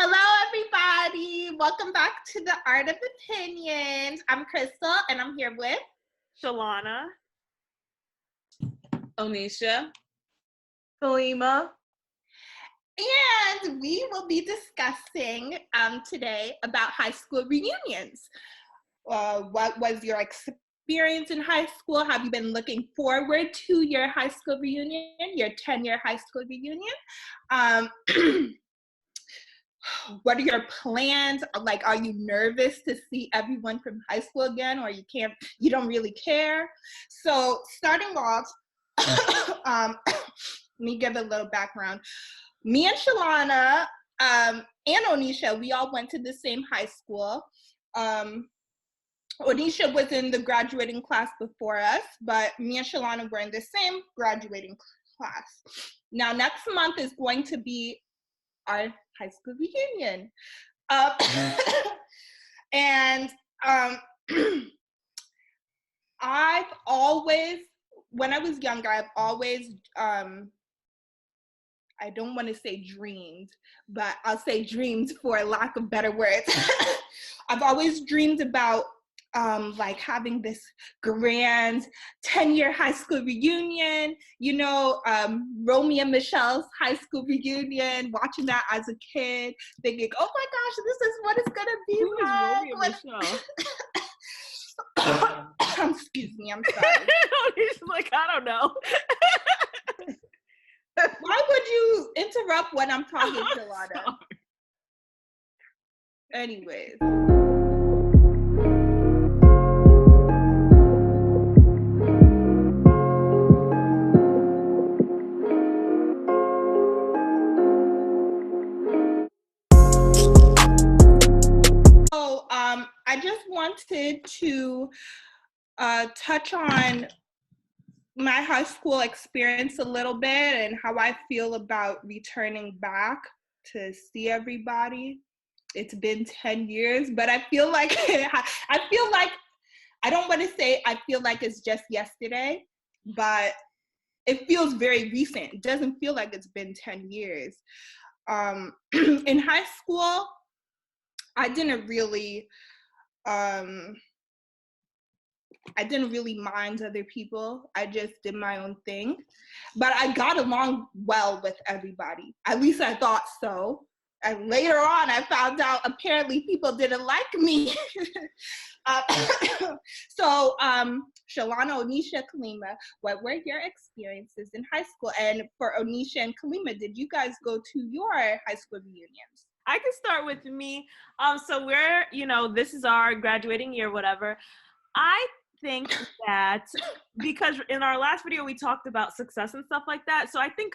Hello, everybody. Welcome back to the Art of Opinions. I'm Crystal, and I'm here with Shalana, Onisha, Kalima, and we will be discussing today about high school reunions. What was your experience in high school? Have you been looking forward to your high school reunion, your 10-year high school reunion? What are your plans? Like, are you nervous to see everyone from high school again, or you don't really care? So starting off, let me give a little background. Me and Shalana and Onisha, we all went to the same high school. Onisha was in the graduating class before us, but me and Shalana were in the same graduating class. Now, next month is going to be our high school reunion. And I've always, when I was younger, I've always, I don't want to say dreamed, but I'll say dreamed for lack of better words. I've always dreamed about like having this grand 10-year high school reunion, Romeo and Michelle's high school reunion, watching that as a kid, thinking, oh my gosh, this is what it's gonna be who like. is Romeo and Michelle? Excuse me, I'm sorry. He's like, I don't know. Why would you interrupt when I'm talking to Lana? Anyways. I just wanted to touch on my high school experience a little bit and how I feel about returning back to see everybody. It's been 10 years, but I feel like I don't want to say I feel like it's just yesterday, but it feels very recent. It doesn't feel like it's been 10 years. In high school, I didn't really mind other people. I just did my own thing. But I got along well with everybody. At least I thought so. And later on, I found out apparently people didn't like me. So, Shalana, Onisha, Kalima, what were your experiences in high school? And for Onisha and Kalima, did you guys go to your high school reunions? I can start with me. So we're, this is our graduating year, whatever. I think that because in our last video, we talked about success and stuff like that. So I think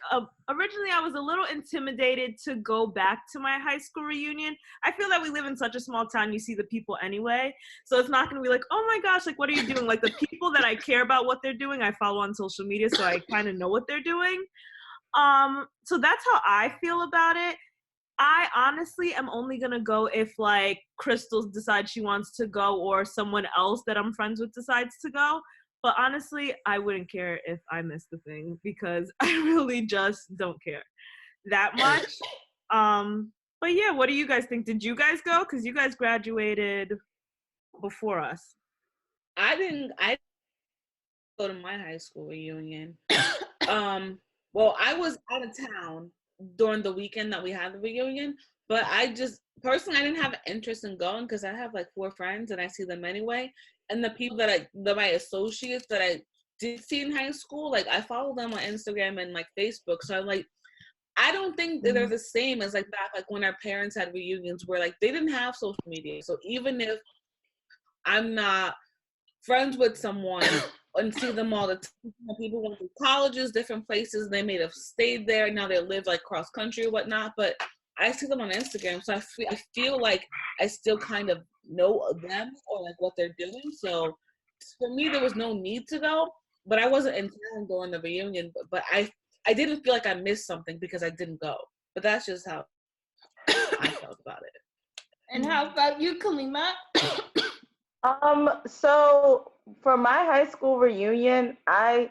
originally I was a little intimidated to go back to my high school reunion. I feel that we live in such a small town, you see the people anyway. So it's not going to be like, oh my gosh, like, what are you doing? Like the people that I care about what they're doing, I follow on social media. So I kind of know what they're doing. So that's how I feel about it. I honestly am only going to go if like Crystal decides she wants to go or someone else that I'm friends with decides to go. But honestly, I wouldn't care if I missed the thing because I really just don't care that much. But yeah, what do you guys think? Did you guys go? Because you guys graduated before us. I didn't go to my high school reunion. Well, I was out of town during the weekend that we had the reunion, but I didn't have an interest in going because I have like 4 friends and I see them anyway. And the people that my associates that I did see in high school, like I follow them on Instagram and like Facebook. So I'm like, I don't think that they're the same as like back like when our parents had reunions where like they didn't have social media. So even if I'm not friends with someone and see them all the time, people went to colleges, different places, they may have stayed there, now they live like cross country or whatnot, but I see them on Instagram, so I feel like I still kind of know them or like what they're doing. So for me, there was no need to go, but I wasn't in town during the reunion, but I didn't feel like I missed something because I didn't go. But that's just how I felt about it. And how about you, Kalima? So for my high school reunion, I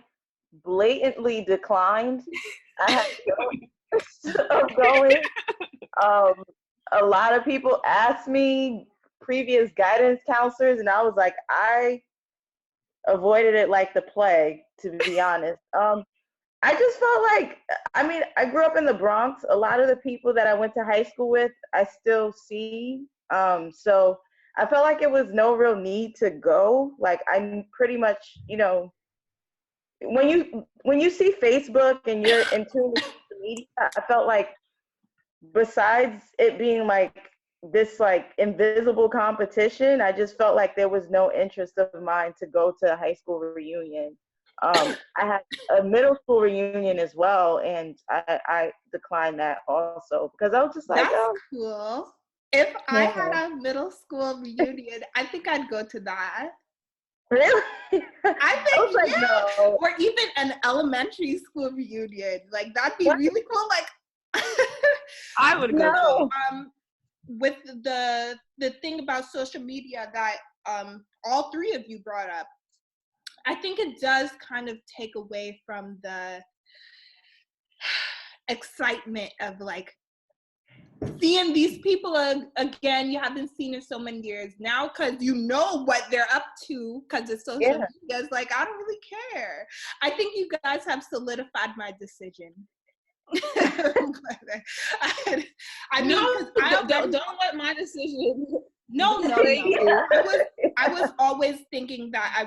blatantly declined. I had no interest of going. a lot of people asked me, previous guidance counselors, and I was like, I avoided it like the plague, to be honest. I just felt like, I mean, I grew up in the Bronx. A lot of the people that I went to high school with, I still see. So I felt like it was no real need to go. Like, I'm pretty much, you know, when you see Facebook and you're in tune with social media, I felt like besides it being like this like invisible competition, I just felt like there was no interest of mine to go to a high school reunion. I had a middle school reunion as well, and I declined that also because I was just like, That's oh, cool. If I yeah. had a middle school reunion, I think I'd go to that. Really? I think, was like, yeah. no. Or even an elementary school reunion. Like, that'd be really cool. Like, I would go. No. with the thing about social media that all three of you brought up, I think it does kind of take away from the excitement of like seeing these people again you haven't seen in so many years now, because you know what they're up to because it's social media. It's like, I don't really care. I think you guys have solidified my decision. I mean, don't let my decision. No. I was always thinking that I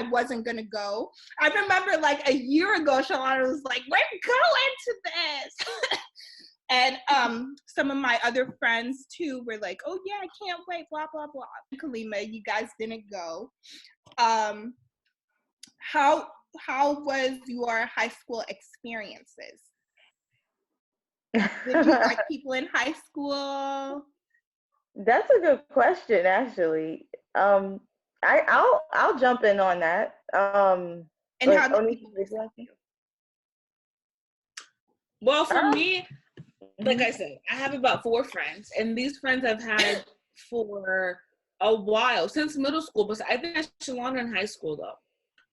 wasn't gonna go. I remember like a year ago, Shalana was like, "We're going to this," and some of my other friends too were like, "Oh yeah, I can't wait." Blah blah blah. Kalima, you guys didn't go. How was your high school experiences? Did you like people in high school? That's a good question, actually. I'll jump in on that. And how did people respond to you? Well, for me, like I said, I have about 4 friends, and these friends I've had for a while, since middle school, but I think I Shalana in high school though,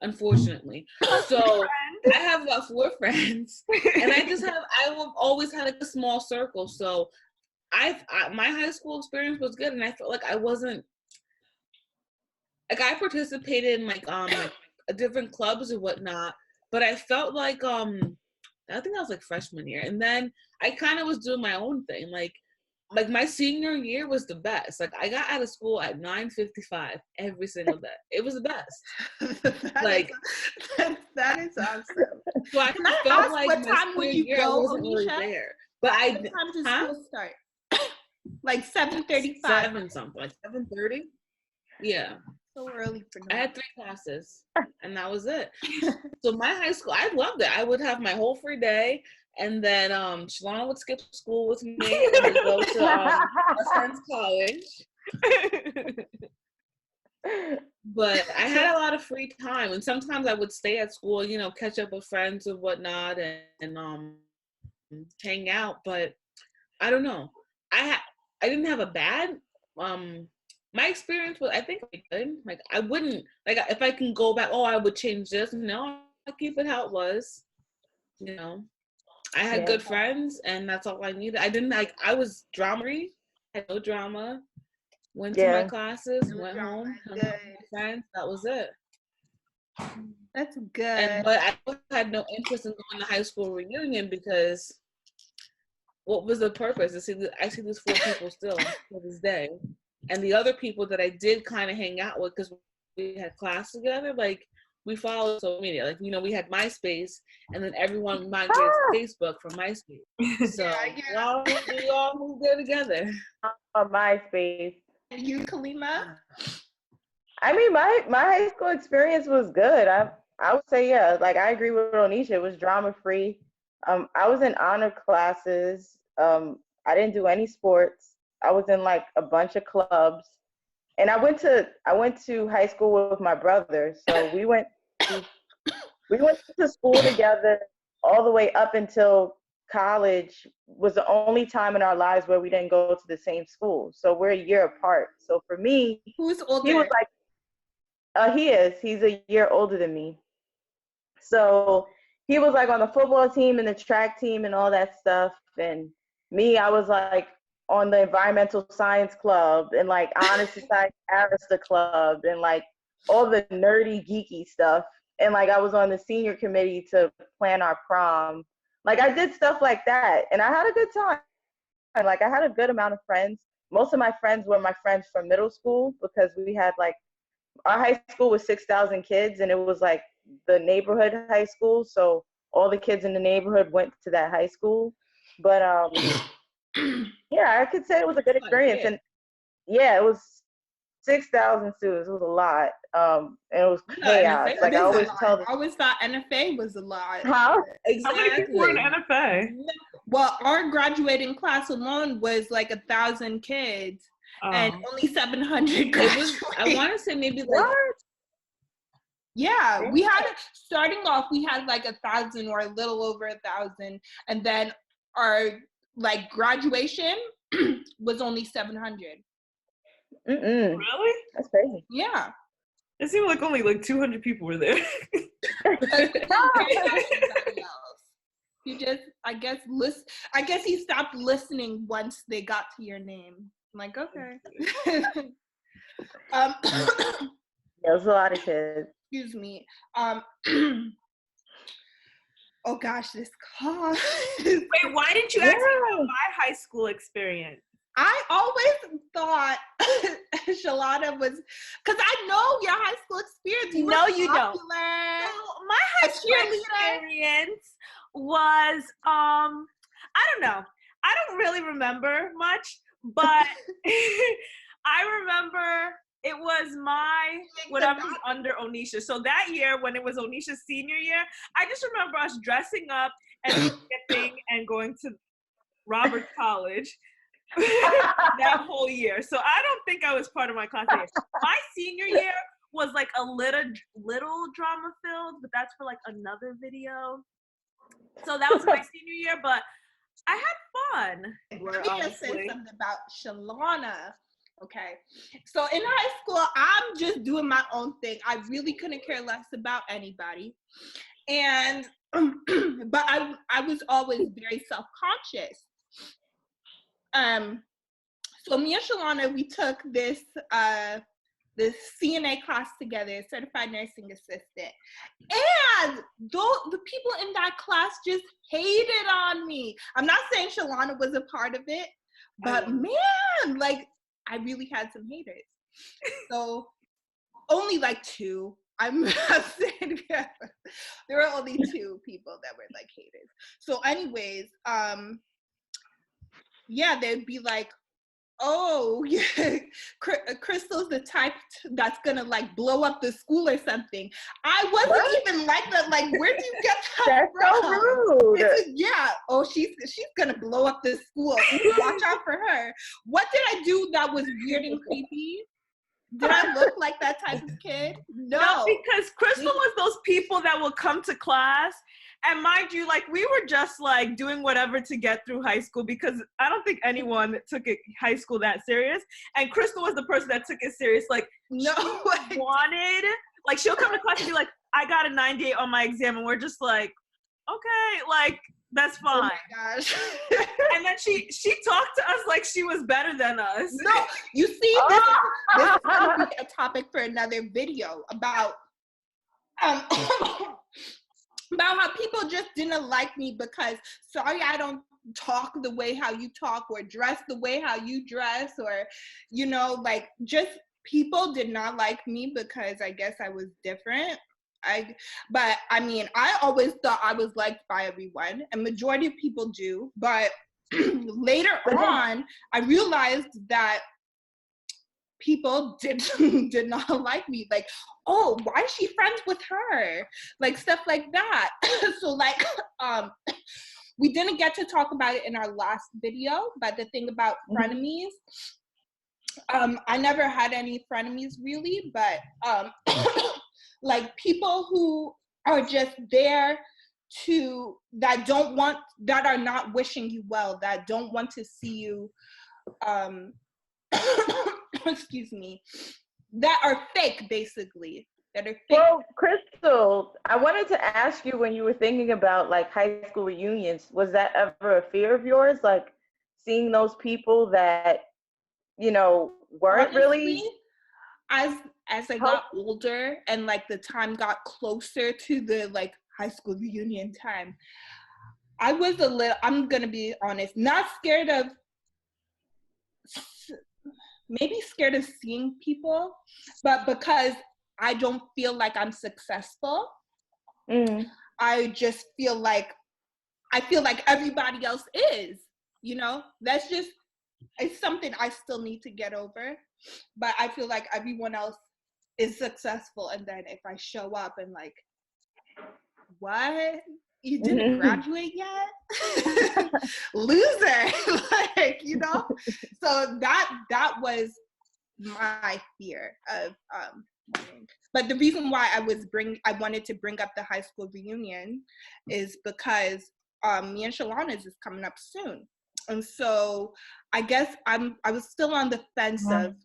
unfortunately. So I have about 4 friends, and I will always had like a small circle. So my high school experience was good, and I felt like I wasn't like I participated in like different clubs or whatnot, but I felt like I think that was like freshman year, and then I kind of was doing my own thing. Like my senior year was the best. Like I got out of school at 9:55 every single day. It was the best. That is awesome. So I Can I felt ask like what time would you go, wasn't really Onisha? there. But what time does school start? Like 7:35. 7 something, like 7:30. Yeah. So early for I had 3 classes, and that was it. So my high school, I loved it. I would have my whole free day, and then Shalana would skip school with me and then go to my friend's college. But I had a lot of free time, and sometimes I would stay at school, you know, catch up with friends and whatnot, and hang out. But I don't know. I didn't have a bad my experience was, I think, good. Like I wouldn't, like if I can go back, I would change this. No, I keep it how it was. You know, I had good friends, and that's all I needed. I was drama-free. I had no drama. Went to my classes, went home, hung out with my friends. That was it. That's good. But I had no interest in going to high school reunion because what was the purpose? I see these 4 people still to this day. And the other people that I did kind of hang out with because we had class together, like we followed social media. Like, you know, we had MySpace, and then everyone migrated to Facebook from MySpace. So we all moved there together. On MySpace. And you, Kalima? I mean, my high school experience was good. I would say, yeah, like I agree with Onisha. It was drama free. I was in honor classes. I didn't do any sports. I was in like a bunch of clubs, and I went to high school with my brother. So we went to school together all the way up until college. Was the only time in our lives where we didn't go to the same school. So we're a year apart. So for me, who's older? He was like, he's a year older than me. So he was like on the football team and the track team and all that stuff. And me, I was like on the environmental science club and like honor society Arista club and like all the nerdy geeky stuff. And like I was on the senior committee to plan our prom. Like I did stuff like that and I had a good time. Like I had a good amount of friends. Most of my friends were my friends from middle school because we had like our high school was 6,000 kids and it was like the neighborhood high school. So all the kids in the neighborhood went to that high school. But yeah, I could say it was a good experience. And yeah, it was 6,000 students. It was a lot. And it was chaos. NFA Like I always tell I always thought NFA was a lot. How? Exactly. How many people were in NFA? Well, our graduating class alone was like 1,000 kids. And only 700 graduated. I want to say maybe like what? Yeah, we had starting off. We had like 1,000 or a little over 1,000, and then our like graduation was only 700. Really? That's crazy. Yeah. It seemed like only like 200 people were there. You just, I guess he stopped listening once they got to your name. I'm like, okay. There was a lot of kids. Excuse me. Oh gosh, this cough. Wait, why didn't you ask me about my high school experience? I always thought Shalana was, because I know your high school experience. You No, were you don't. popular. So my high school experience was, I don't know. I don't really remember much, but I remember it was when I was under Onisha. So that year, when it was Onisha's senior year, I just remember us dressing up and skipping and going to Roberts College that whole year. So I don't think I was part of my class that year. My senior year was like a little drama filled, but that's for like another video. So that was my senior year, but I had fun. Let me just say something about Shalana. Okay, so in high school, I'm just doing my own thing. I really couldn't care less about anybody, and but I was always very self-conscious. So me and Shalana, we took this CNA class together, certified nursing assistant, and the people in that class just hated on me. I'm not saying Shalana was a part of it, but man, like I really had some haters. So only like two. I'm not saying there were only two people that were like haters. So anyways, yeah, they'd be like, oh, yeah, Crystal's the type that's gonna like blow up the school or something. I wasn't even like that. Like, where do you get that That's from? so rude. Yeah. Oh, she's gonna blow up the school. Watch out for her. What did I do that was weird and creepy? Did I look like that type of kid? No, because Crystal was those people that will come to class. And mind you, like, we were just, like, doing whatever to get through high school because I don't think anyone took high school that serious. And Crystal was the person that took it serious. Like, no, she wanted, like, she'll come to class and be like, I got a 98 on my exam. And we're just like, okay, like, that's fine. Oh my gosh. And then she talked to us like she was better than us. No, you see, this is going to be a topic for another video about how people just didn't like me because, sorry, I don't talk the way how you talk or dress the way how you dress, or, you know, like, just people did not like me because I guess I was different. But I mean, I always thought I was liked by everyone, and majority of people do, but later on, I realized that people did not like me. Like, oh, why is she friends with her? Like, stuff like that. So, like, we didn't get to talk about it in our last video, but the thing about frenemies, I never had any frenemies really, but like people who are just there that are not wishing you well, that don't want to see you, excuse me, that are fake, basically, that are fake. Well, Crystal, I wanted to ask you, when you were thinking about like high school reunions, was that ever a fear of yours? Like seeing those people that, you know, weren't Honestly, really as I got older and like the time got closer to the like high school reunion time, I was a little, I'm gonna be honest, not scared of, maybe scared of seeing people, but because I don't feel like I'm successful, I just feel like everybody else is, you know? That's just, it's something I still need to get over, but I feel like everyone else is successful, and then if I show up and like, what? You didn't graduate yet? Loser. Like, you know? So that was my fear of wanting. But the reason why I wanted to bring up the high school reunion is because me and Shalana's is coming up soon. And so I guess I was still on the fence of,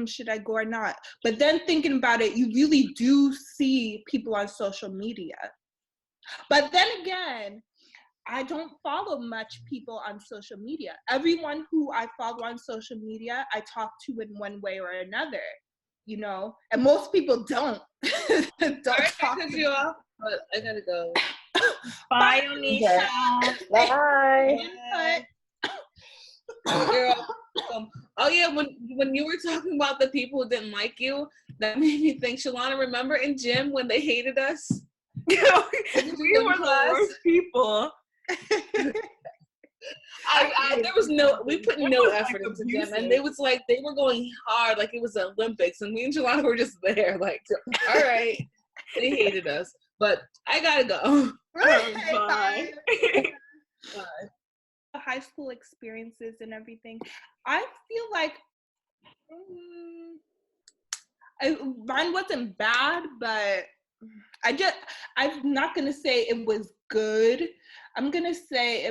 should I go or not? But then thinking about it, you really do see people on social media. But then again, I don't follow much people on social media. Everyone who I follow on social media, I talk to in one way or another, you know? And most people don't. Talk to you off, but I gotta go. Bye, Onisha. Bye. You're welcome. Oh yeah, when you were talking about the people who didn't like you, that made me think, Shalana, remember in gym when they hated us? We were the worst people. There was we put no effort into them, and they was like, they were going hard like it was the Olympics, and me and Shalana were just there like, all right. They hated us, but I gotta go. Bye. Bye. High school experiences and everything, I feel like mine wasn't bad, but I'm not gonna say it was good. I'm gonna say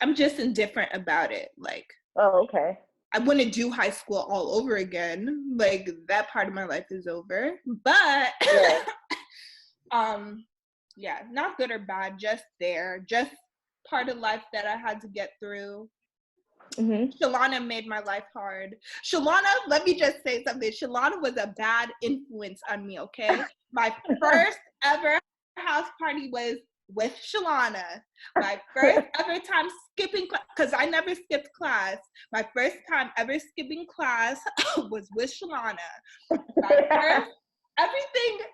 I'm just indifferent about it. Like, oh, okay. I wouldn't do high school all over again. Like, that part of my life is over. But yeah, not good or bad, just there, just part of life that I had to get through. Shalana made my life hard. Shalana, let me just say something. Shalana was a bad influence on me, okay? My first ever house party was with Shalana. My first ever time skipping class, because I never skipped class. My first time ever skipping class was with Shalana. My first, everything,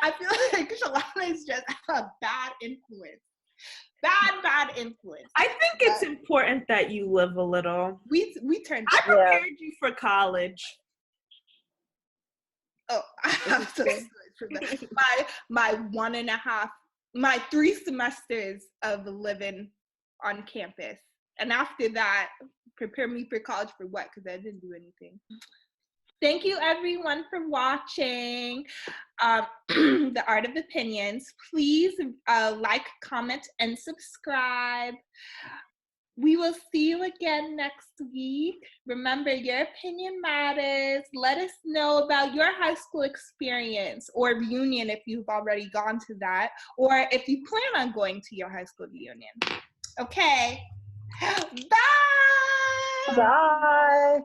I feel like Shalana is just a bad influence. Bad influence. I think it's important that you live a little. We turned. I prepared you for college. Oh, I'm so sorry for that. My 3 semesters of living on campus, and after that, prepare me for college for what? Because I didn't do anything. Thank you, everyone, for watching The Art of Opinions. Please like, comment, and subscribe. We will see you again next week. Remember, your opinion matters. Let us know about your high school experience or reunion if you've already gone to that, or if you plan on going to your high school reunion. Okay. Bye! Bye!